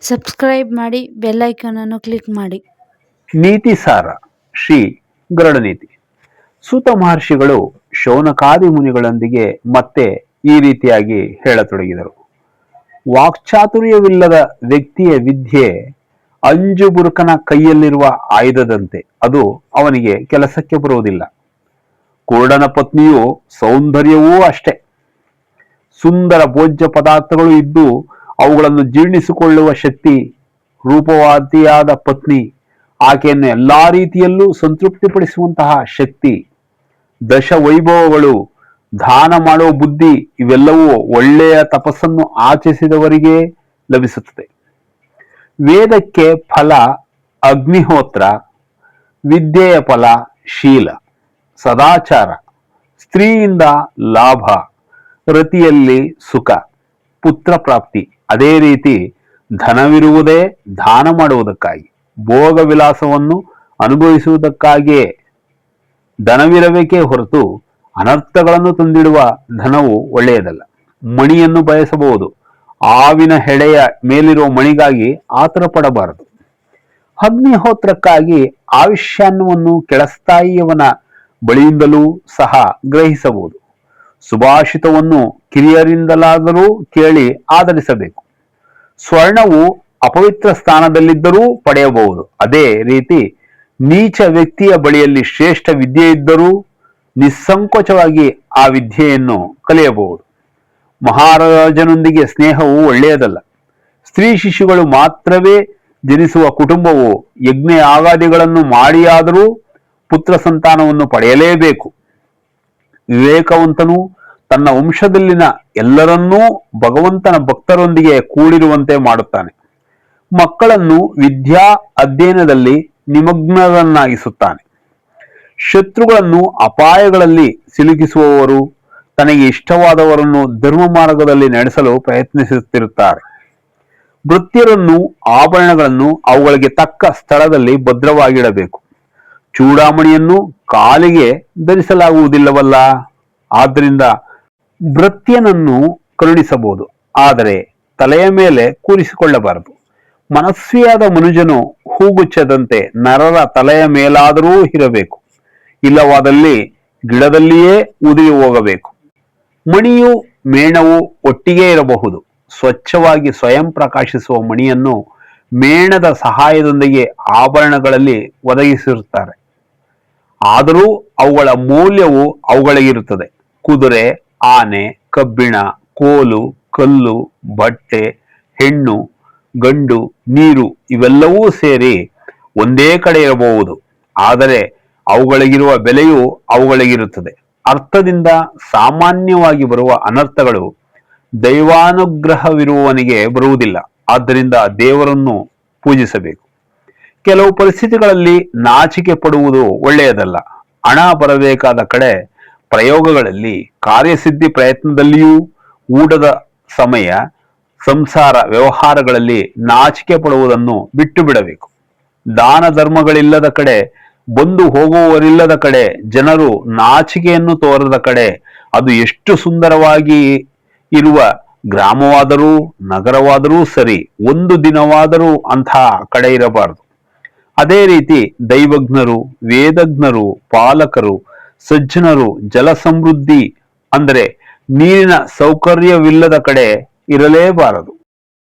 Subscribe ಮಾಡಿ, bell icon ಅನ್ನು click ಮಾಡಿ. ನೀತಿ ಸಾರ ಶ್ರೀ ಗರುಡನೀತಿ. ಸೂತ ಮಹರ್ಷಿಗಳು ಶೌನಕಾದಿ ಮುನಿಗಳೊಂದಿಗೆ ಮತ್ತೆ ಈ ರೀತಿಯಾಗಿ ಹೇಳತೊಡಗಿದರು. ವಾಕ್ಚಾತುರ್ಯವಿಲ್ಲದ ವ್ಯಕ್ತಿಯ ವಿದ್ಯೆ ಅಂಜುಬುರುಕನ ಕೈಯಲ್ಲಿರುವ ಆಯುಧದಂತೆ, ಅದು ಅವನಿಗೆ ಕೆಲಸಕ್ಕೆ ಬರುವುದಿಲ್ಲ. ಕುರುಡನ ಪತ್ನಿಯು ಸೌಂದರ್ಯವೂ ಅಷ್ಟೇ. ಸುಂದರ ಭೋಜ್ಯ ಪದಾರ್ಥಗಳು ಇದ್ದು ಅವುಗಳನ್ನು ಜೀರ್ಣಿಸಿಕೊಳ್ಳುವ ಶಕ್ತಿ ರೂಪವಾದಿಯಾದ ಪತ್ನಿ, ಆಕೆಯನ್ನು ಎಲ್ಲಾ ರೀತಿಯಲ್ಲೂ ಸಂತೃಪ್ತಿಪಡಿಸುವಂತಹ ಶಕ್ತಿ, ದಶ ವೈಭವಗಳು, ದಾನ ಮಾಡುವ ಬುದ್ಧಿ, ಇವೆಲ್ಲವೂ ಒಳ್ಳೆಯ ತಪಸ್ಸನ್ನು ಆಚರಿಸಿದವರಿಗೆ ಲಭಿಸುತ್ತದೆ. ವೇದಕ್ಕೆ ಫಲ ಅಗ್ನಿಹೋತ್ರ, ವಿದ್ಯೆಯ ಫಲ ಶೀಲ, ಸದಾಚಾರ, ಸ್ತ್ರೀಯಿಂದ ಲಾಭ, ರತಿಯಲ್ಲಿ ಸುಖ, ಪುತ್ರ ಪ್ರಾಪ್ತಿ. ಅದೇ ರೀತಿ ಧನವಿರುವುದೇ ದಾನ ಮಾಡುವುದಕ್ಕಾಗಿ, ಭೋಗ ವಿಲಾಸವನ್ನು ಅನುಭವಿಸುವುದಕ್ಕಾಗಿಯೇ. ಧನವಿರಬೇಕೇ ಹೊರತು ಅನರ್ಥಗಳನ್ನು ತಂದಿಡುವ ಧನವು ಒಳ್ಳೆಯದಲ್ಲ. ಮಣಿಯನ್ನು ಬಯಸಬಹುದು, ಆವಿನ ಹೆಡೆಯ ಮೇಲಿರುವ ಮಣಿಗಾಗಿ ಆತರ ಪಡಬಾರದು. ಅಗ್ನಿಹೋತ್ರಕ್ಕಾಗಿ ಆಯುಷ್ಯಾನ್ನವನ್ನು ಕೆಳಸ್ಥಾಯಿಯವನ ಬಳಿಯಿಂದಲೂ ಸಹ ಗ್ರಹಿಸಬಹುದು. ಸುಭಾಷಿತವನ್ನು ಕಿರಿಯರಿಂದಲಾದರೂ ಕೇಳಿ ಆಧರಿಸಬೇಕು. ಸ್ವರ್ಣವು ಅಪವಿತ್ರ ಸ್ಥಾನದಲ್ಲಿದ್ದರೂ ಪಡೆಯಬಹುದು. ಅದೇ ರೀತಿ ನೀಚ ವ್ಯಕ್ತಿಯ ಬಳಿಯಲ್ಲಿ ಶ್ರೇಷ್ಠ ವಿದ್ಯೆ ಇದ್ದರೂ ನಿಸ್ಸಂಕೋಚವಾಗಿ ಆ ವಿದ್ಯೆಯನ್ನು ಕಲಿಯಬಹುದು. ಮಹಾರಾಜನೊಂದಿಗೆ ಸ್ನೇಹವು ಒಳ್ಳೆಯದಲ್ಲ. ಸ್ತ್ರೀ ಶಿಶುಗಳು ಮಾತ್ರವೇ ಜನಿಸುವ ಕುಟುಂಬವು ಯಜ್ಞ ಯಾಗಾದಿಗಳನ್ನು ಮಾಡಿಯಾದರೂ ಪುತ್ರ ಸಂತಾನವನ್ನು ಪಡೆಯಲೇಬೇಕು. ವಿವೇಕವಂತನು ತನ್ನ ವಂಶದಲ್ಲಿನ ಎಲ್ಲರನ್ನೂ ಭಗವಂತನ ಭಕ್ತರೊಂದಿಗೆ ಕೂಡಿರುವಂತೆ ಮಾಡುತ್ತಾನೆ. ಮಕ್ಕಳನ್ನು ವಿದ್ಯಾ ಅಧ್ಯಯನದಲ್ಲಿ ನಿಮಗ್ನರನ್ನಾಗಿಸುತ್ತಾನೆ. ಶತ್ರುಗಳನ್ನು ಅಪಾಯಗಳಲ್ಲಿ ಸಿಲುಕಿಸುವವರು ತನಗೆ ಇಷ್ಟವಾದವರನ್ನು ಧರ್ಮ ಮಾರ್ಗದಲ್ಲಿ ನಡೆಸಲು ಪ್ರಯತ್ನಿಸುತ್ತಿರುತ್ತಾರೆ. ವೃತ್ತಿಯರನ್ನು, ಆಭರಣಗಳನ್ನು ಅವುಗಳಿಗೆ ತಕ್ಕ ಸ್ಥಳದಲ್ಲಿ ಭದ್ರವಾಗಿಡಬೇಕು. ಚೂಡಾಮಣಿಯನ್ನು ಕಾಲಿಗೆ ಧರಿಸಲಾಗುವುದಿಲ್ಲವಲ್ಲ, ಆದ್ದರಿಂದ ಭೃತ್ಯನನ್ನು ಕರುಣಿಸಬಹುದು, ಆದರೆ ತಲೆಯ ಮೇಲೆ ಕೂರಿಸಿಕೊಳ್ಳಬಾರದು. ಮನಸ್ವಿಯಾದ ಮನುಜನು ಹೂಗುಚ್ಛದಂತೆ ನರರ ತಲೆಯ ಮೇಲಾದರೂ ಇರಬೇಕು, ಇಲ್ಲವಾದಲ್ಲಿ ಗಿಡದಲ್ಲಿಯೇ ಉದುರಿ ಹೋಗಬೇಕು. ಮಣಿಯು ಮೇಣವು ಒಟ್ಟಿಗೆ ಇರಬಹುದು. ಸ್ವಚ್ಛವಾಗಿ ಸ್ವಯಂ ಪ್ರಕಾಶಿಸುವ ಮಣಿಯನ್ನು ಮೇಣದ ಸಹಾಯದೊಂದಿಗೆ ಆಭರಣಗಳಲ್ಲಿ ಒದಗಿಸಿರುತ್ತಾರೆ. ಆದರೂ ಅವುಗಳ ಮೌಲ್ಯವು ಅವುಗಳಿಗಿರುತ್ತದೆ. ಕುದುರೆ, ಆನೆ, ಕಬ್ಬಿಣ, ಕೋಲು, ಕಲ್ಲು, ಬಟ್ಟೆ, ಹೆಣ್ಣು, ಗಂಡು, ನೀರು ಇವೆಲ್ಲವೂ ಸೇರಿ ಒಂದೇ ಕಡೆ ಇರಬಹುದು, ಆದರೆ ಅವುಗಳಿಗಿರುವ ಬೆಲೆಯು ಅವುಗಳಿಗಿರುತ್ತದೆ. ಅರ್ಥದಿಂದ ಸಾಮಾನ್ಯವಾಗಿ ಬರುವ ಅನರ್ಥಗಳು ದೈವಾನುಗ್ರಹವಿರುವವನಿಗೆ ಬರುವುದಿಲ್ಲ. ಆದ್ದರಿಂದ ದೇವರನ್ನು ಪೂಜಿಸಬೇಕು. ಕೆಲವು ಪರಿಸ್ಥಿತಿಗಳಲ್ಲಿ ನಾಚಿಕೆ ಪಡುವುದು ಒಳ್ಳೆಯದಲ್ಲ. ಹಣ ಬರಬೇಕಾದ ಕಡೆ ಪ್ರಯೋಗಗಳಲ್ಲಿ, ಕಾರ್ಯಸಿದ್ಧಿ ಪ್ರಯತ್ನದಲ್ಲಿಯೂ, ಊಟದ ಸಮಯ, ಸಂಸಾರ ವ್ಯವಹಾರಗಳಲ್ಲಿ ನಾಚಿಕೆ ಪಡುವುದನ್ನು ಬಿಟ್ಟು ಬಿಡಬೇಕು. ದಾನ ಧರ್ಮಗಳಿಲ್ಲದ ಕಡೆ, ಬಂದು ಹೋಗುವವರಿಲ್ಲದ ಕಡೆ, ಜನರು ನಾಚಿಕೆಯನ್ನು ತೋರದ ಕಡೆ, ಅದು ಎಷ್ಟು ಸುಂದರವಾಗಿ ಇರುವ ಗ್ರಾಮವಾದರೂ ನಗರವಾದರೂ ಸರಿ, ಒಂದು ದಿನವಾದರೂ ಅಂತಹ ಕಡೆ ಇರಬಾರದು. ಅದೇ ರೀತಿ ದೈವಜ್ಞರು, ವೇದಜ್ಞರು, ಪಾಲಕರು, ಸಜ್ಜನರು ಜಲ ಸಮೃದ್ಧಿ ಅಂದರೆ ನೀರಿನ ಸೌಕರ್ಯವಿಲ್ಲದ ಕಡೆ ಇರಲೇಬಾರದು.